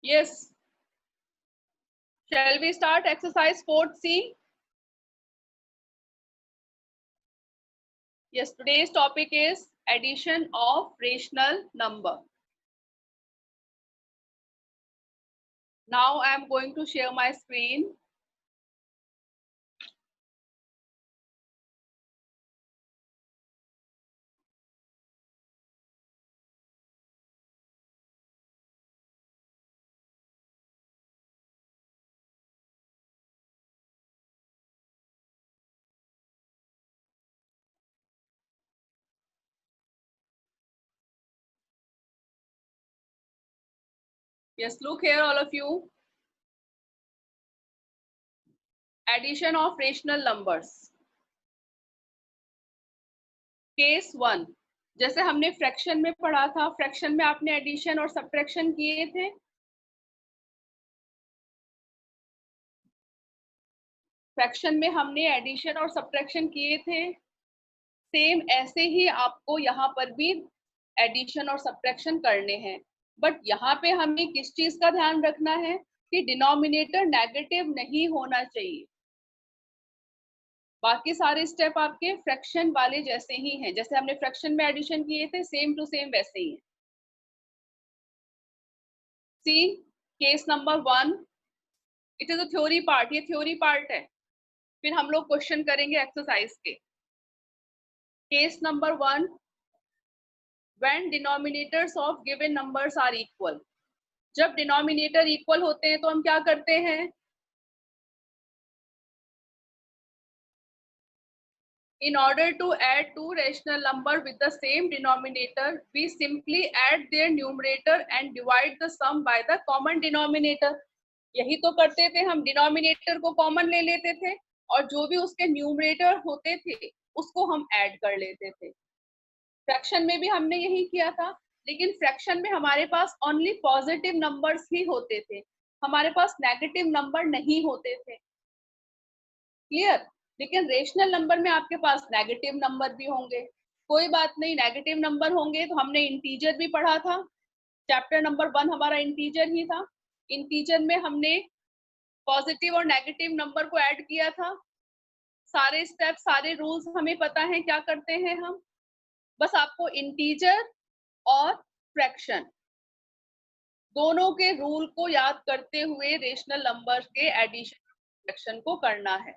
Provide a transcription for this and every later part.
Yes. Shall we start exercise 4C? Yes, today's topic is addition of rational number. Now I am going to share my screen. Yes, look here, all of you. Addition of rational numbers. Case 1, जैसे हमने fraction में पढ़ा था, fraction में आपने addition और subtraction किए थे। फ्रैक्शन में हमने एडिशन और सब्ट्रैक्शन किए थे। सेम ऐसे ही आपको यहाँ पर भी एडिशन और सब्ट्रैक्शन करने हैं, बट यहाँ पे हमें किस चीज का ध्यान रखना है कि डिनोमिनेटर नेगेटिव नहीं होना चाहिए। बाकी सारे स्टेप आपके फ्रैक्शन वाले जैसे ही हैं, जैसे हमने फ्रैक्शन में एडिशन किए थे सेम टू सेम वैसे ही है। See case number 1, it is a theory part, ये थ्योरी पार्ट है, फिर हम लोग क्वेश्चन करेंगे एक्सरसाइज के। Case number 1, when denominators of given numbers are equal, जब डिनोमिनेटर इक्वल होते हैं तो हम क्या करते हैं, in order to add two rational number with the same denominator we simply add their numerator and divide the sum by the common denominator। यही तो करते थे हम, डिनोमिनेटर को कॉमन ले लेते थे और जो भी उसके न्यूमरेटर होते थे उसको हम ऐड कर लेते थे। फ्रैक्शन में भी हमने यही किया था, लेकिन फ्रैक्शन में हमारे पास ओनली पॉजिटिव नंबर्स ही होते थे, हमारे पास नेगेटिव नंबर नहीं होते थे। क्लियर? लेकिन रेशनल नंबर में आपके पास नेगेटिव नंबर भी होंगे, कोई बात नहीं, नेगेटिव नंबर होंगे तो हमने इंटीजर भी पढ़ा था, चैप्टर नंबर 1 हमारा इंटीजर ही था। इंटीजर में हमने पॉजिटिव और नेगेटिव नंबर को ऐड किया था। सारे स्टेप सारे रूल्स हमें पता है क्या करते हैं हम, बस आपको इंटीजर और फ्रैक्शन दोनों के रूल को याद करते हुए रेशनल नंबर के एडिशन फ्रैक्शन को करना है।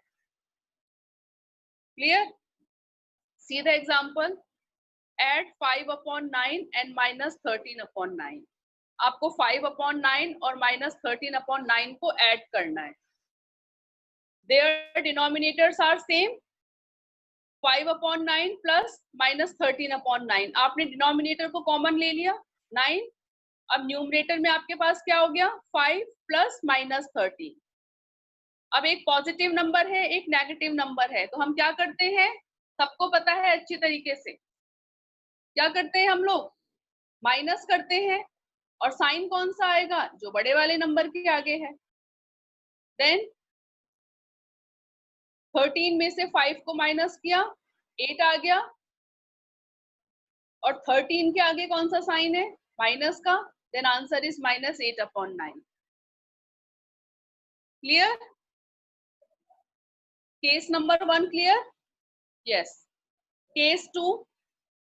Clear? See the example, add 5/9 and -13/9। आपको 5/9 और -13/9 को ऐड करना है। Their denominators are same, 5/9 plus -13/9। आपने डिनोमिनेटर को कॉमन ले लिया 9, अब न्यूमरेटर में आपके पास क्या हो गया 5 प्लस -13। अब एक पॉजिटिव नंबर है एक नेगेटिव नंबर है, तो हम क्या करते हैं, सबको पता है अच्छी तरीके से, क्या करते हैं हम लोग, माइनस करते हैं, और साइन कौन सा आएगा, जो बड़े वाले नंबर के आगे है। देन 13 में से 5 को माइनस किया, 8 आ गया, और 13 के आगे कौन सा साइन है, माइनस का, then answer is -8/9। Clear? Case number 1 clear? Yes. Case 2,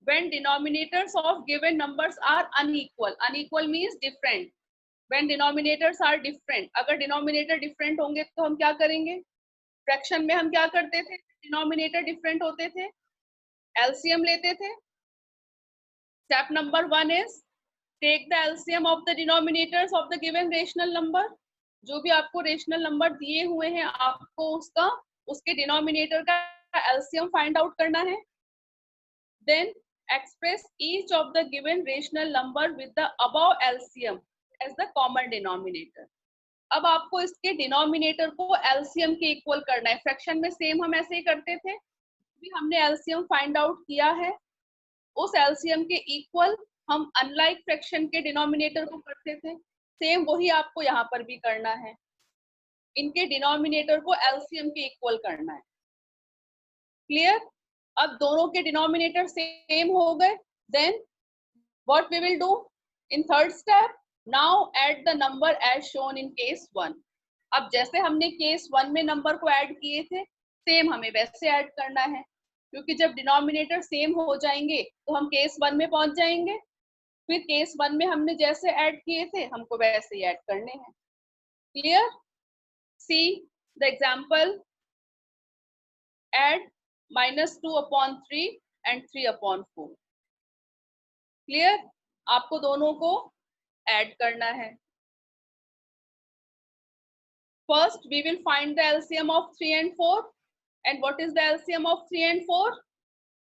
when denominators of given numbers are unequal, unequal means different, when denominators are different, अगर डिनोमिनेटर डिफरेंट होंगे तो हम क्या करेंगे, फ्रैक्शन में हम क्या करते थे, डिनोमिनेटर डिफरेंट होते थे, एलसीएम लेते थे। Step number 1 is take the LCM of the denominators of the given rational number. जो भी आपको रेशनल नंबर दिए हुए हैं आपको उसका उसके डिनोमिनेटर का एलसीएम फाइंड आउट करना है। Then express each of the given rational number with the above LCM as the common denominator। अब आपको इसके डिनोमिनेटर को एलसीएम के इक्वल करना है। फ्रैक्शन में सेम हम ऐसे ही करते थे, भी हमने एलसीएम फाइंड आउट किया है, उस एलसीएम के इक्वल हम अनलाइक फ्रैक्शन के डिनोमिनेटर को करते थे, सेम वही आपको यहाँ पर भी करना है, इनके डिनोमिनेटर को एलसीएम के इक्वल करना है। क्लियर? अब दोनों के डिनोमिनेटर सेम हो गए, then what we will do in third step, now add the number as shown in case 1। अब जैसे हमने केस 1 में नंबर को ऐड किए थे, सेम हमें वैसे ऐड करना है, क्योंकि जब डिनोमिनेटर सेम हो जाएंगे तो हम केस 1 में पहुंच जाएंगे। फिर केस 1 में हमने जैसे ऐड किए थे हमको वैसे ही ऐड करने हैं। Clear? See the example, add -2/3 and 3/4। Clear? आपको दोनों को ऐड करना है। First we will find the LCM of 3 and 4, and what is the LCM of 3 and 4?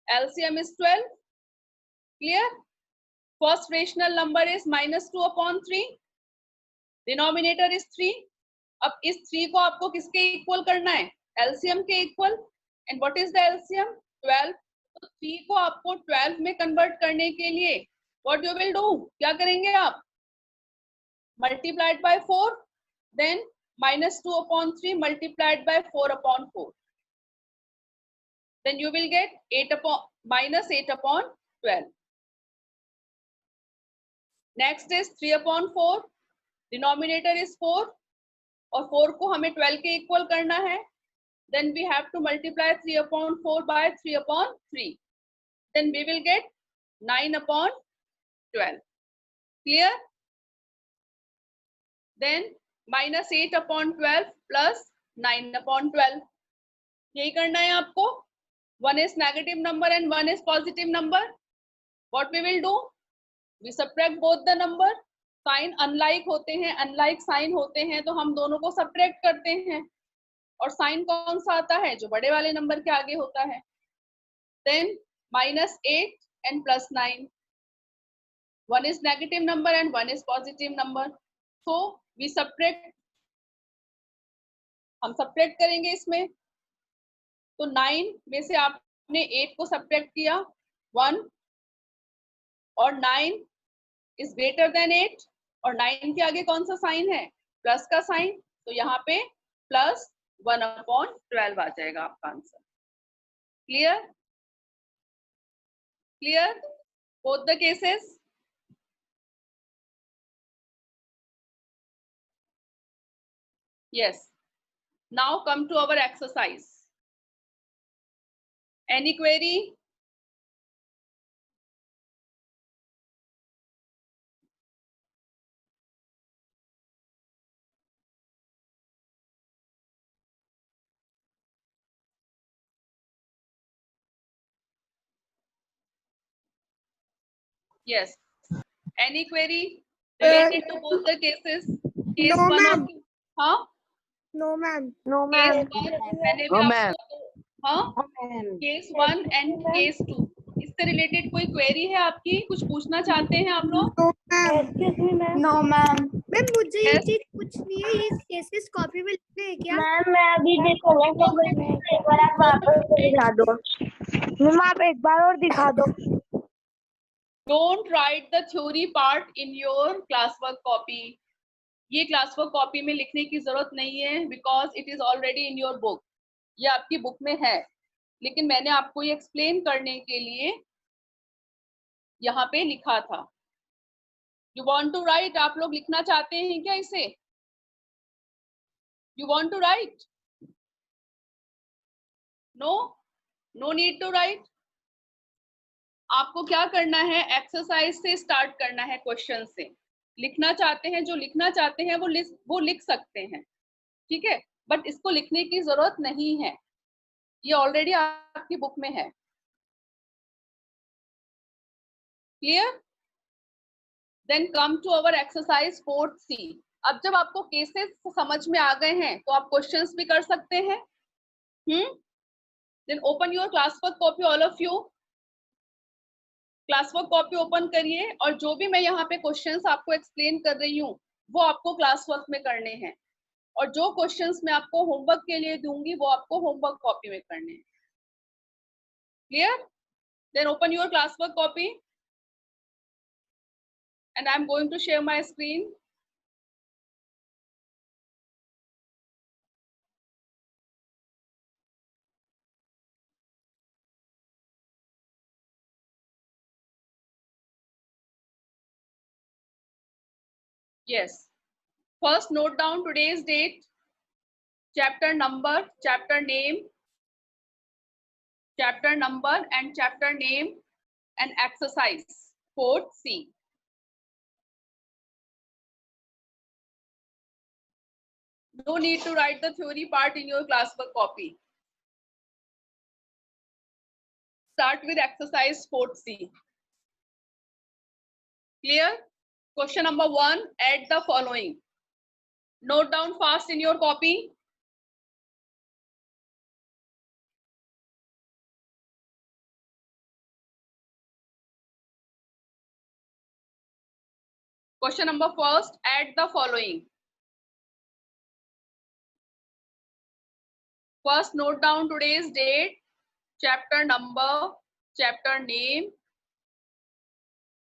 LCM is 12। clear? First rational number is -2/3, denominator is 3। अब इस 3 को आपको किसके इक्वल करना है? LCM के equal. and what is the LCM? 12। तो 3 को आपको 12 में कन्वर्ट करने के लिए what you will do? क्या करेंगे आप? multiplied by 4, then -2/3 multiplied by 4/4, then you will get -8/12। next is 3/4, denominator is 4 और 4 को हमें 12 के इक्वल करना है, then we have to multiply 3/4 by 3/3, then we will get 9/12। clear? then -8/12 plus 9/12, यही करना है आपको। one is negative number and one is positive number। what we will do? we subtract both the number। Sign unlike होते हैं, unlike sign होते हैं तो हम दोनों को सब्ट्रैक्ट करते हैं, और साइन कौन सा आता है? जो बड़े वाले नंबर के आगे होता है। then -8 and +9, one is negative number and one is positive number, so we subtract, हम सब्ट्रैक्ट करेंगे इसमें। तो 9 में से आपने 8 को सब्ट्रैक्ट किया 1, और 9 इज ग्रेटर देन 8, और 9 के आगे कौन सा साइन है? प्लस का साइन, तो यहाँ पे +1/12 आ जाएगा आपका answer. Clear? Clear both the cases? yes। now come to our exercise। any query? yes। any query related to both the cases? case No, 1 ma'am. और हाँ, No, ma'am. केस 1 मैंने भी आपको, हाँ, केस 1 एंड केस 2, इससे related कोई query है आपकी? कुछ पूछना चाहते हैं आप लोग? No, ma'am. मैम मुझे ये Yes। चीज पूछनी है, ये केसेस कॉपी में लिखने हैं क्या? मैम मैं अभी देखूंगा तो एक बार आप वापस से दिखा दो। मैम आप एक बार और दिखा दो। Don't write the theory part in your classwork copy। ये क्लासवर्क कॉपी में लिखने की जरूरत नहीं है, because it is already in your book. ये आपकी बुक में है, लेकिन मैंने आपको ये एक्सप्लेन करने के लिए यहाँ पे लिखा था। You want to write? आप लोग लिखना चाहते हैं क्या इसे? You want to write? No, no need to write. आपको क्या करना है? एक्सरसाइज से स्टार्ट करना है, क्वेश्चन से। लिखना चाहते हैं, जो लिखना चाहते हैं वो लिख सकते हैं, ठीक है, बट इसको लिखने की जरूरत नहीं है, ये ऑलरेडी आपकी बुक में है। Clear? Then come to our exercise 4C। अब जब आपको केसेस समझ में आ गए हैं तो आप क्वेश्चंस भी कर सकते हैं। Then open your classwork copy, all of you. Classwork copy open करिए, और जो भी मैं यहाँ पे क्वेश्चंस आपको एक्सप्लेन कर रही हूँ वो आपको क्लासवर्क में करने हैं, और जो क्वेश्चंस मैं आपको होमवर्क के लिए दूंगी वो आपको होमवर्क कॉपी में करने हैं। Clear? Then open your classwork copy, and I'm going to share my screen। Yes. First, note down today's date, chapter number, chapter name, chapter number and chapter name, and exercise 4C. No need to write the theory part in your classwork copy. Start with exercise 4C. Clear? Question number 1, add the following. Note down fast in your copy. Question number first, add the following. First, note down today's date, chapter number, chapter name,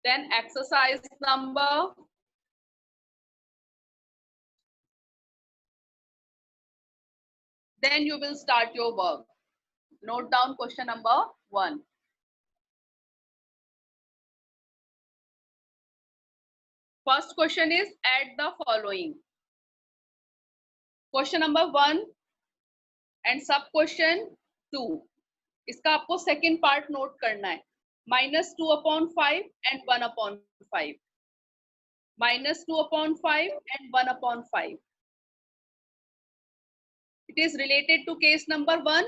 then exercise number, then you will start your work. Note down question number 1. First question is add the following. Question number 1 and sub question 2. इसका आपको second part note करना है. -2/5 and 1/5. -2/5 and 1/5. It is related to case number 1.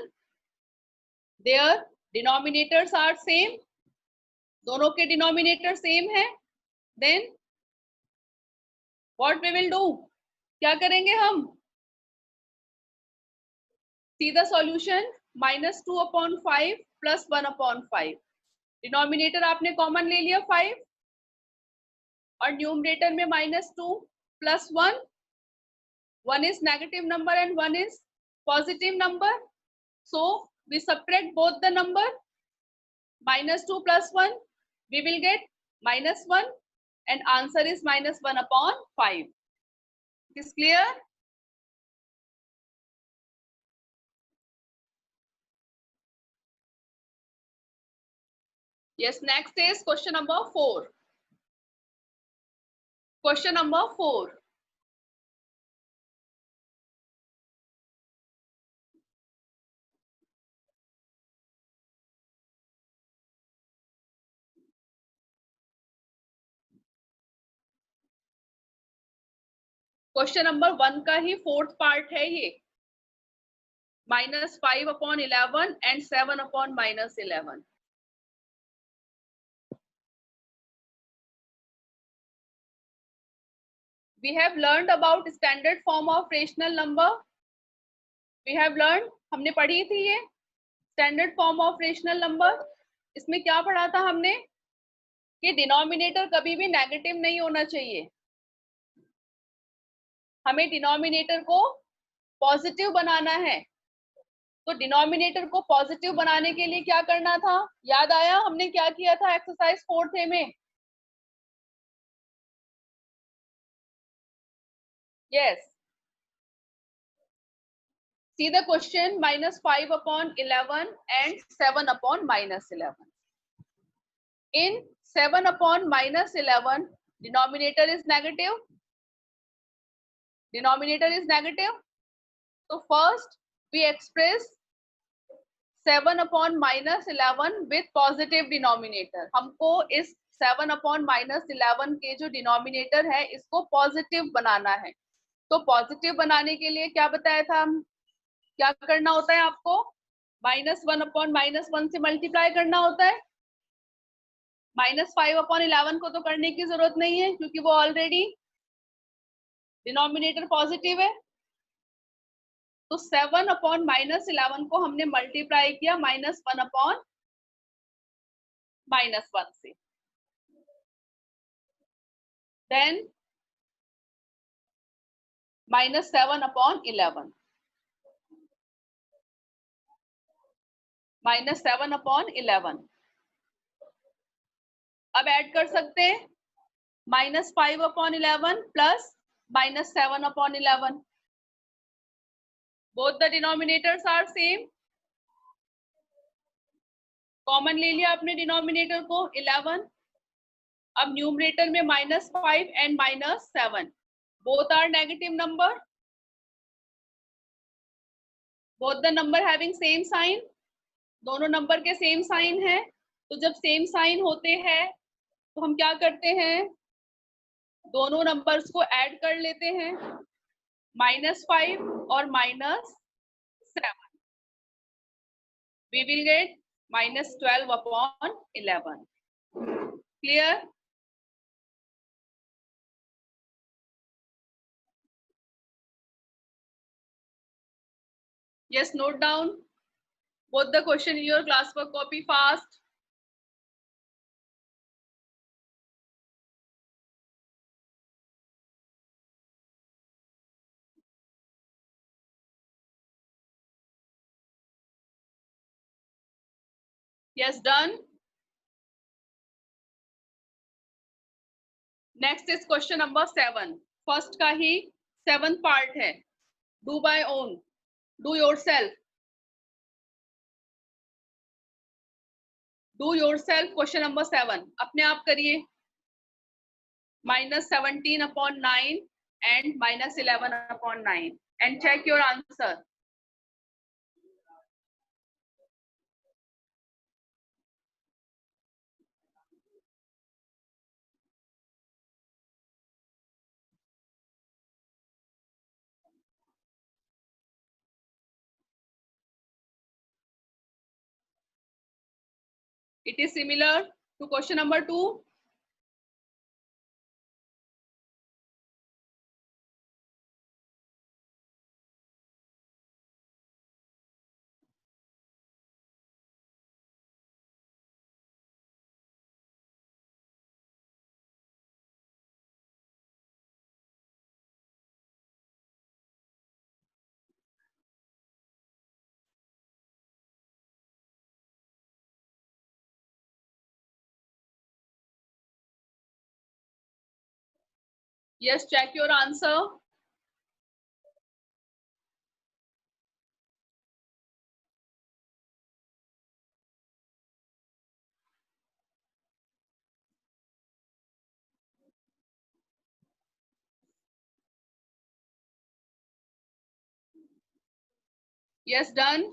Their denominators are same. दोनों के denominator same है. Then what we will do? क्या करेंगे हम? See the solution. -2/5 plus 1/5. Denominator आपने कॉमन ले लिया 5 और न्यूमरेटर में -2 plus 1. 1 is negative number and 1 is positive number. So we subtract both the number. -2 plus 1, we will get -1 and answer is -1/5. Is clear? Yes, next is question number 4. Question number 4. Question number 1 का ही 4th part है ये. -5/11 and 7/-11. We have learned about standard form of rational number. We have learned, हमने पढ़ी थी ये standard form of rational number. इसमें क्या पढ़ा था हमने कि डिनोमिनेटर कभी भी नेगेटिव नहीं होना चाहिए. हमें डिनोमिनेटर को पॉजिटिव बनाना है. तो डिनोमिनेटर को पॉजिटिव बनाने के लिए क्या करना था? याद आया हमने क्या किया था एक्सरसाइज 4th में? Yes. See the question, -5/11 and 7/-11. In 7/-11, denominator is negative. Denominator is negative. So first we express 7/-11 with positive denominator. हमको इस 7/-11 के जो डिनोमिनेटर है इसको पॉजिटिव बनाना है. तो पॉजिटिव बनाने के लिए क्या बताया था हम? क्या करना होता है आपको? -1/-1 से मल्टीप्लाई करना होता है. -5/11 को तो करने की जरूरत नहीं है क्योंकि वो ऑलरेडी डिनोमिनेटर पॉजिटिव है. तो 7/-11 को हमने मल्टीप्लाई किया -1/-1 से. देन -7/11. -7/11. अब ऐड कर सकते हैं -5/11 plus -7/11. Both the denominators are same. Common ले लिया आपने डिनोमिनेटर को 11 अब न्यूमरेटर में -5 and -7 both are negative number. Both the number having same sign. दोनों नंबर के सेम साइन है, तो जब सेम साइन होते हैं तो हम क्या करते हैं, दोनों नंबर्स को ऐड कर लेते हैं, -5 और -7. We will get -12/11. Clear? Yes, note down both the question in your classwork copy fast. Yes, done. Next is question number 7. First का ही 7th part है. Do by own. Do yourself. Do yourself question number 7. अपने आप करिए. -17/9 and -11/9 and check your answer. It is similar to question number 2. Yes, check your answer. Yes, done.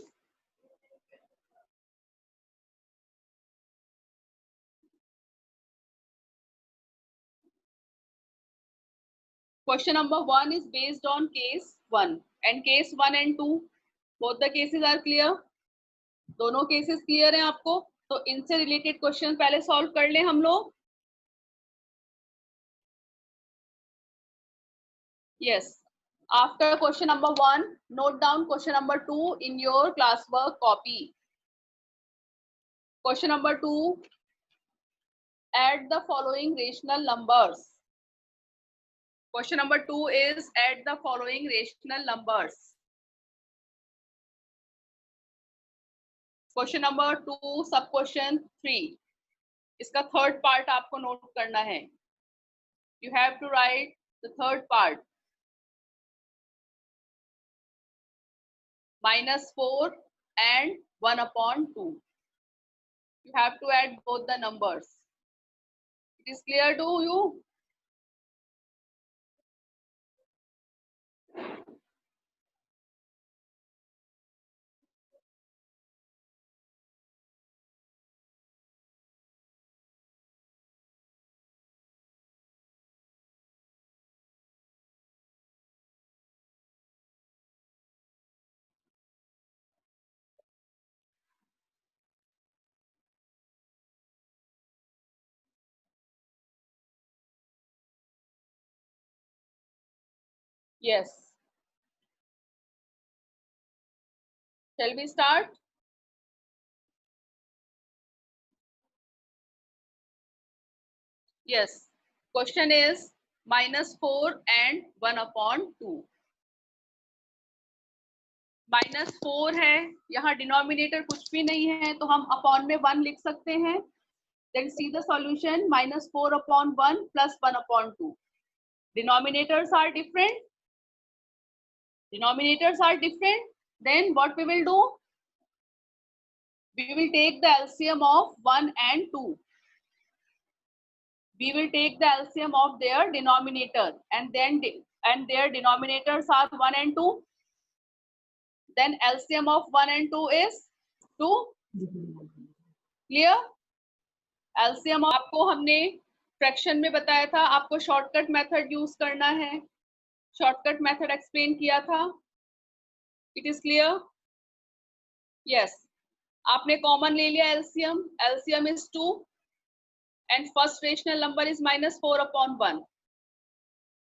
Question number 1 is based on case 1 and case 1 and 2. Both the cases are clear. दोनों cases clear हैं आपको, तो इनसे related question पहले solve कर लें हम लोग. Yes. After question number 1, note down question number 2 in your classwork copy. Question number 2, add the following rational numbers. Question number 2 is add the following rational numbers. Question number 2 sub question 3. इसका third part आपको note करना है. You have to write the third part. -4 and 1/2. You have to add both the numbers. It is clear to you? Yes. Shall we start? Yes. Question is -4 and 1/2. -4 है, यहाँ denominator कुछ भी नहीं है, तो हम अपॉन में 1 लिख सकते हैं. Then see the solution. -4/1 plus 1/2. Denominators are different. Denominators are different. Then what we will do? We will take the LCM of 1 and 2. we will take the LCM of their denominator, and their denominators are 1 and 2. Then LCM of 1 and 2 is 2. Clear? LCM आपको हमने fraction में बताया था, आपको shortcut method use करना है, shortcut method explain किया था. It is clear? यस. आपने कॉमन ले लिया LCM. LCM is 2 and first rational number is -4/1.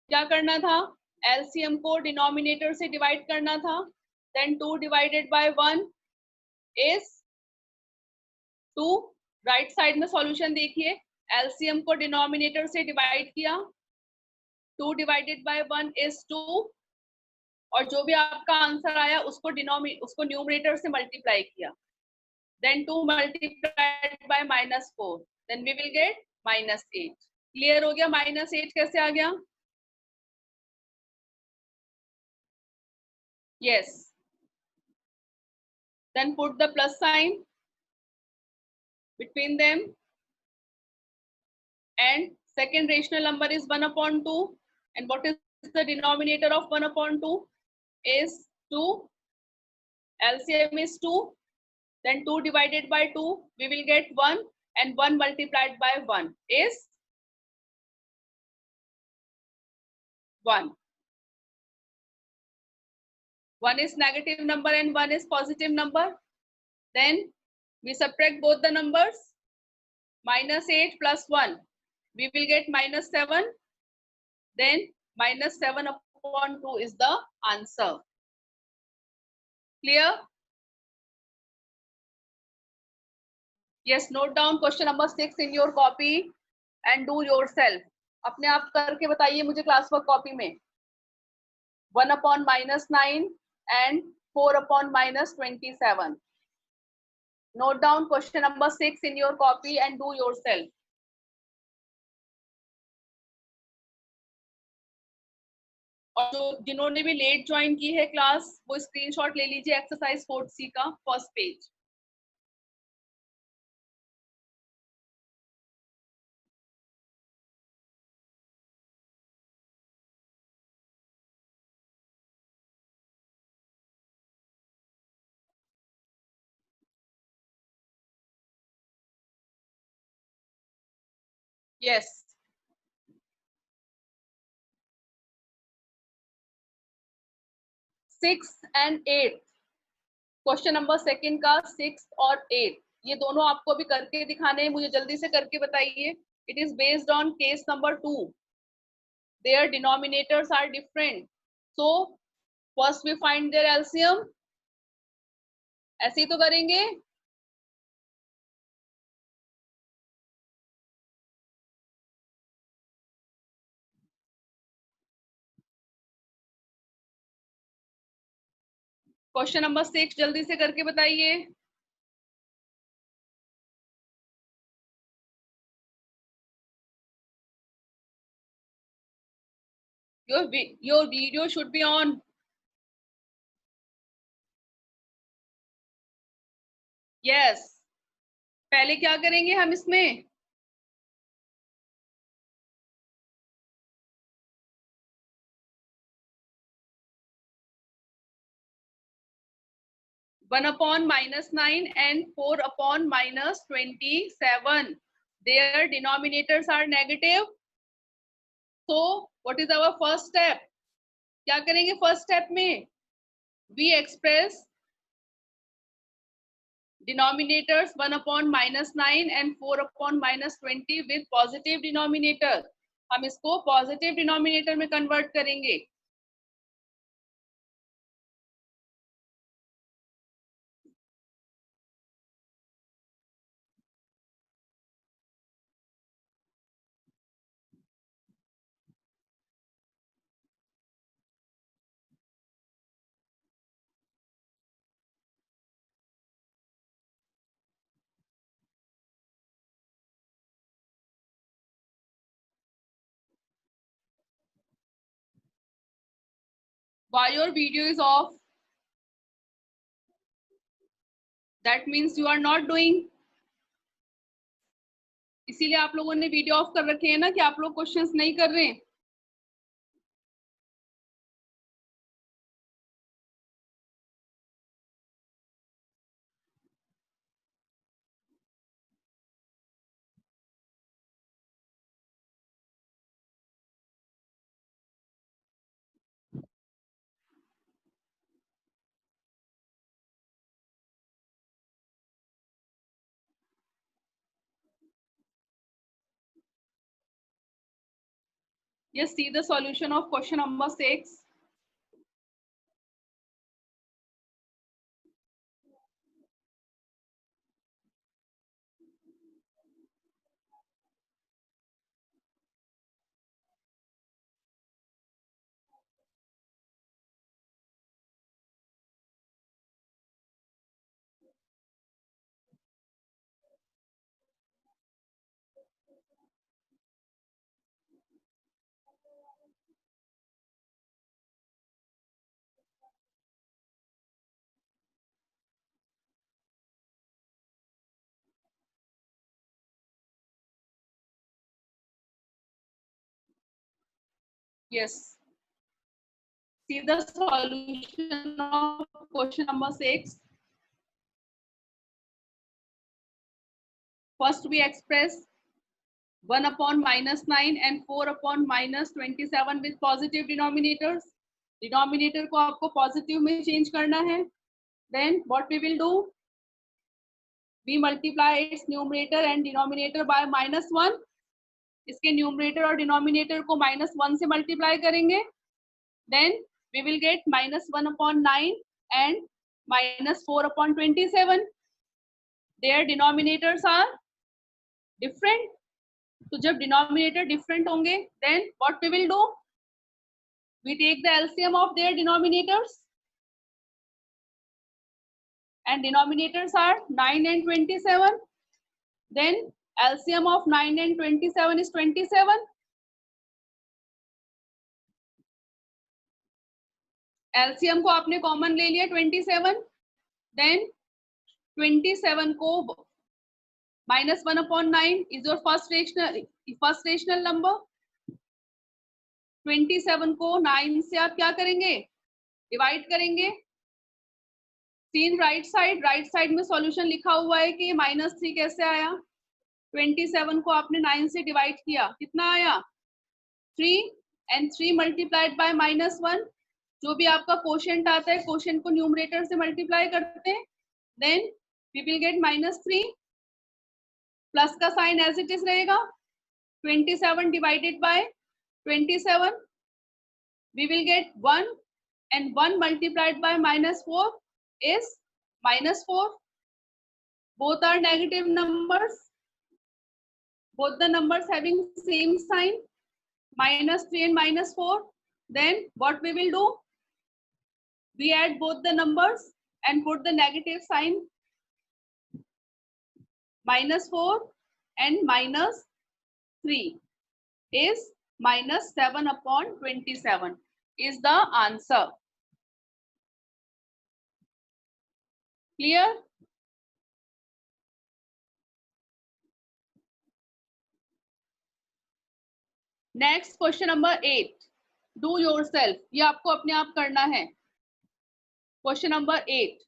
क्या करना था? LCM को डिनोमिनेटर से डिवाइड करना था. Then 2 divided by 1 is 2. Right side में सॉल्यूशन देखिए. LCM को डिनोमिनेटर से डिवाइड किया. 2 divided by 1 is 2. और जो भी आपका आंसर आया उसको न्यूमरेटर से मल्टीप्लाई किया. Then 2 multiplied by -4. Then we will get -8. Clear हो गया? -8 कैसे आ गया? Yes. Then put the plus sign between them. And second rational number is 1/2. And what is the denominator of 1/2? Is 2. LCM is 2. Then 2 divided by 2, we will get 1. And 1 multiplied by 1 is 1. 1 is negative number and 1 is positive number. Then we subtract both the numbers. -8 plus 1, we will get -7. Then -7/2 is the answer. Clear? Yes, note down question number 6 in your copy and do yourself. अपने आप करके बताइए मुझे class work copy में. 1/-9 and 4/-27. Note down question number 6 in your copy and do yourself. और जिन्होंने भी late join की है क्लास, वो स्क्रीनशॉट ले लीजिए एक्सरसाइज 4C का first page. Yes. Sixth and eighth. Question number second का 6 और 8, ये दोनों आपको भी करके दिखाने हैं, मुझे जल्दी से करके बताइए. It is based on case number 2. Their denominators are different, so first we find their LCM. ऐसे ही तो करेंगे. क्वेश्चन नंबर 6 जल्दी से करके बताइए. Your video should be on. Yes. पहले क्या करेंगे हम इसमें? (1/-9) and 4/-27. Their denominators are negative. So what is our first step? क्या करेंगे फर्स्ट स्टेप में? We express denominators 1/-9 and 4/-20 with positive denominator. हम इसको पॉजिटिव डिनोमिनेटर में कन्वर्ट करेंगे. Why your video is off? That means you are not doing. इसीलिए आप लोगों ने वीडियो ऑफ कर रखे हैं ना, कि आप लोग क्वेश्चंस नहीं कर रहे हैं। Yes, see the solution of question number 6. Yes. See the solution of question number 6. First we express 1 upon -9 and 4 upon -27 with positive denominators. Denominator को आपको positive में change करना है. Then what we will do? We multiply its numerator and denominator by -1. इसके numerator और denominator को -1 से multiply करेंगे. Then we will get -1 upon 9 and -4 upon 27. Their denominators are different. तो जब denominator different होंगे, then what we will do? We take the LCM of their denominators, and denominators are 9 and 27. Then LCM of 9 and 27 is 27. LCM को आपने common ले लिया 27. Then 27 को -1 upon 9 is your first rational number. 27 को 9 से आप क्या करेंगे? डिवाइड करेंगे. सीन राइट साइड में सॉल्यूशन लिखा हुआ है कि -3 कैसे आया? 27 को आपने 9 से डिवाइड किया, कितना आया? 3 and 3 multiplied by -1. जो भी आपका क्वोशिएंट आता है, क्वोशिएंट को न्यूमरेटर से मल्टीप्लाई करते हैं. Then we will get -3. Plus का साइन एज इट इज रहेगा. 27 divided by 27, we will get 1, and 1 multiplied by -4 is -4. Both are negative numbers. Both the numbers having same sign, -3 and -4. Then what we will do? We add both the numbers and put the negative sign. -4 and -3 is -7 upon 27 is the answer. Clear? Next question number 8. Do yourself. ये आपको अपने आप करना है. Question number 8.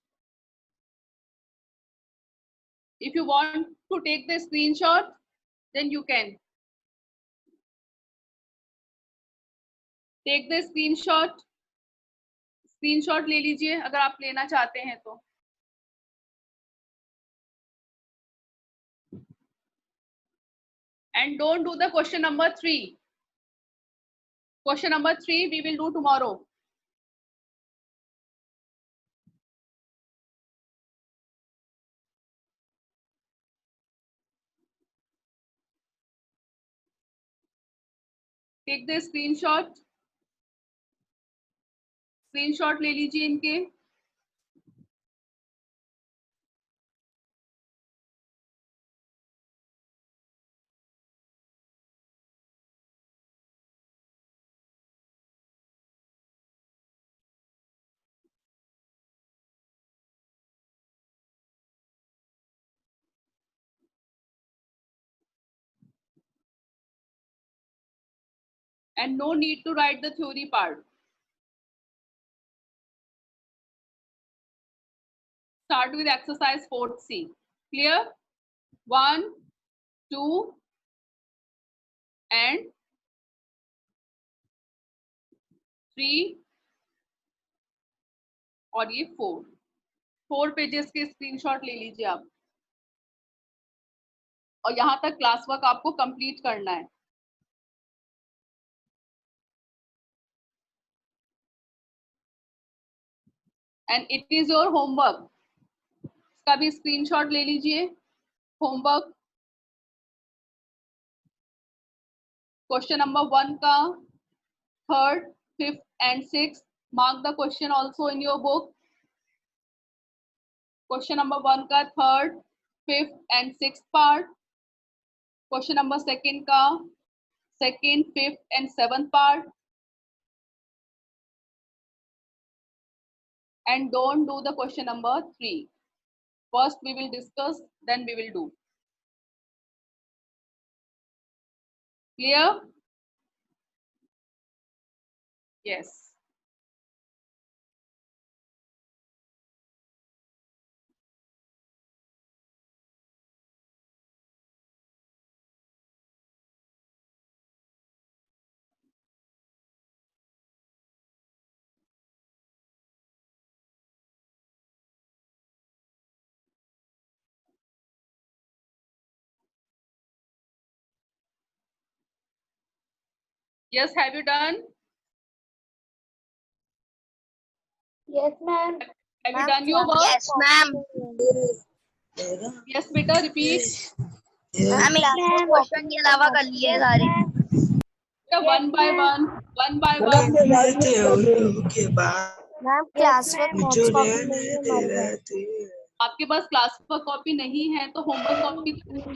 If you want to take the screenshot, then you can take the screenshot. Screenshot ले लीजिए अगर आप लेना चाहते हैं तो. And don't do the question number 3. Question number 3 we will do tomorrow. Take the screenshot. Screenshot ले लीजिए इनके. and no need to write the theory part. Start with exercise 4C. Clear? 1, 2, and 3 और ये 4 पेजेस के screenshot ले लीजिए आप, और यहाँ तक क्लास वर्क आपको कंप्लीट करना है. And it is your homework. इसका भी स्क्रीनशॉट ले लीजिए. होमवर्क क्वेश्चन नंबर 1 का 3rd, 5th and 6th. Mark the question also in your book. Question number 1 का 3rd, 5th and 6th part. Question number 2 का 2nd, 5th and 7th part. And don't do the question number 3. First we will discuss, then we will do. Clear? Yes. Yes, have you done? Yes, ma'am. Have you done your work? Yes, ma'am. Yes, beta, repeat. Ma'am question के अलावा कर लिए सारे. One by one. Ma'am class work notes copy नहीं है हमारे पास. आपके पास class work copy नहीं है तो होमवर्क कॉपी